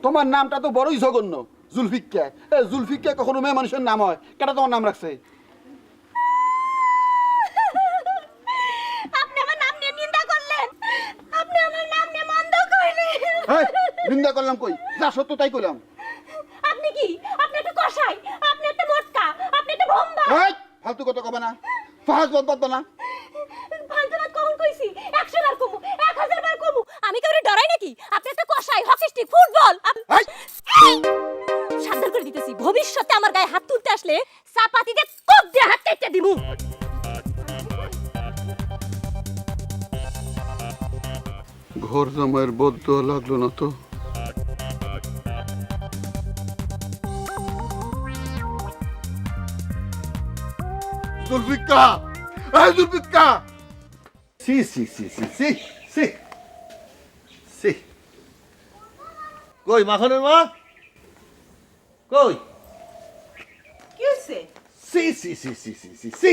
তোমার নামটা তো বড়ই জঘন্য, জুলফিক্কা। জুলফিক্কা কখনো মেয়ে মানুষের নাম হয়? কেটা তোমার নাম রাখছে? আপনি আমার নাম নিয়ে নিন্দা করলেন, আপনি আমার নাম নিয়ে মন্দ কইলেন। নিন্দা করলাম কই? যা সত্য তাই কইলাম। আপনি কি? আপনি একটা কসাই, আপনি একটা মোটকা, আপনি একটা ভম্বা। ফালতু কথা কবে না, ফাহাজ বদবাদ না। ফালতু না কখন কইছি? 100 বার কমু, 1000 বার কমু। আমি কাউরে ডরাই নাকি? আপনি একটা কসাই, হকি স্টিক, ফুটবল। সাবধান করে দিতেছি, ভবিষ্যতে আমার গায়ে হাত তুলতে আসলে চাপাতিতে কোপ দিয়ে হাত কেটে দিমু। ঘর জামাইয়ের বদ্ধ লাগলো না তো? জুলফিক্কা, এই জুলফিক্কা! সি সি সি সি সি সি সি। কই মাখনের মা? কই? কি হয়েছে? সি সি সি সি সি সি সি।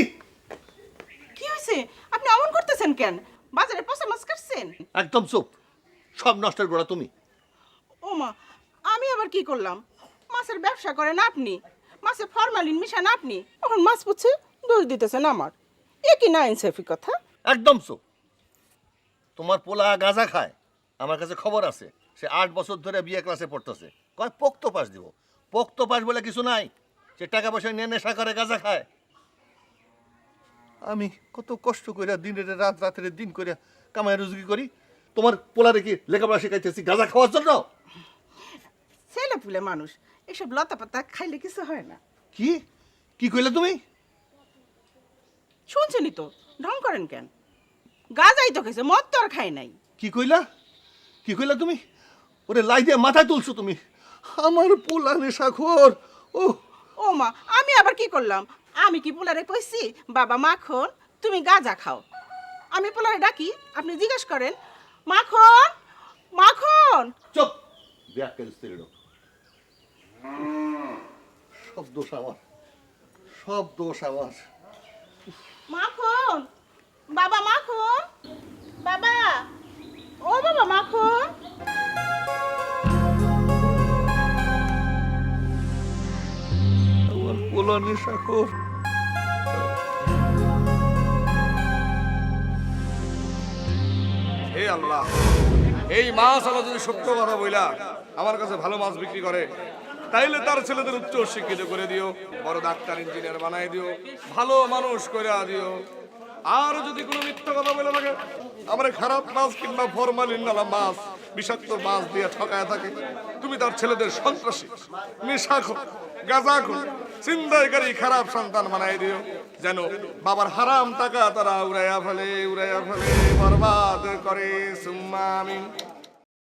কি হয়েছে? আপনি অমন করতেছেন কেন? বাজারে পচা মাছ কাটছেন? একদম চুপ, সব নষ্টের গোড়া তুমি। ও মা, আমি আবার কি করলাম? মাছের ব্যবসা করেন আপনি, মাছে ফরমালিন মিশান আপনি, এখন মাছ পুছে দোষ দিতেছেন আমার। এ কি না ইনসাফি কথা? একদম চুপ। তোমার পোলা গাঁজা খায়, আমার কাছে খবর আছে। সে 8 বছর ধরে বিয়ে ক্লাসে পড়তেছে। কয় পোক্ত পাস দিব। পোক্ত পাস বলে কিছু নাই। সে টাকা পয়সা নিয়ে নেশা করে গাঁজা খায়। আমি কত কষ্ট করে দিনের রাত রাতের দিন করে কামাই রুজি করি, তোমার পোলারে কি লেখাপড়া শেখাইতেছি গাঁজা খাওয়ার জন্য? ছেলে পুলে মানুষ, এসব লতা পাতা খাইলে কিছু হয় না। কি কি কইলে তুমি? শুনছেনই তো, ঢং করেন কেন? গাজাই তো খেয়েছে, মদ তো আর খাই নাই। কি কইলা? কি কইলা তুমি? ওরে লাই দিয়ে মাথায় তুলছো তুমি। আমার পোলা নেশাখোর। ও ও মা, আমি আবার কি করলাম? আমি কি পোলারে কইছি বাবা মাখন তুমি গাজা খাও? আমি পোলারে ডাকি, আপনি জিজ্ঞেস করেন মাখন মাখন। চুপ, ব্যাকেল স্ত্রী লোক। সব দোষ আমার, সব দোষ আমার। মাখন, বাবা মাখন, বাবা, ও বাবা মাখন। আমার পোলা নেশাখোর। হে আল্লাহ, এই মাছ আলা যদি সত্য কথা বইলা আমার কাছে ভালো মাছ বিক্রি করে, তাইলে তার ছেলেদের উচ্চ শিক্ষিত করে দিও, বড় ডাক্তার ইঞ্জিনিয়ার বানাই দিও, ভালো মানুষ করে দিও। আর যদি কোনো মিথ্যা কথা বলে থাকে, আমার খারাপ মাছ কিংবা ফরমালিন নালা মাছ, বিষাক্ত মাছ দিয়ে ঠকায় থাকে, তুমি তার ছেলেদের সন্ত্রাসী, নেশাখোর, গাঁজাখোর, ছিনতাইকারী খারাপ সন্তান বানাই দিও, যেন বাবার হারাম টাকা তারা উড়াইয়া ফেলে বরবাদ করে। সুম্মা আমিন।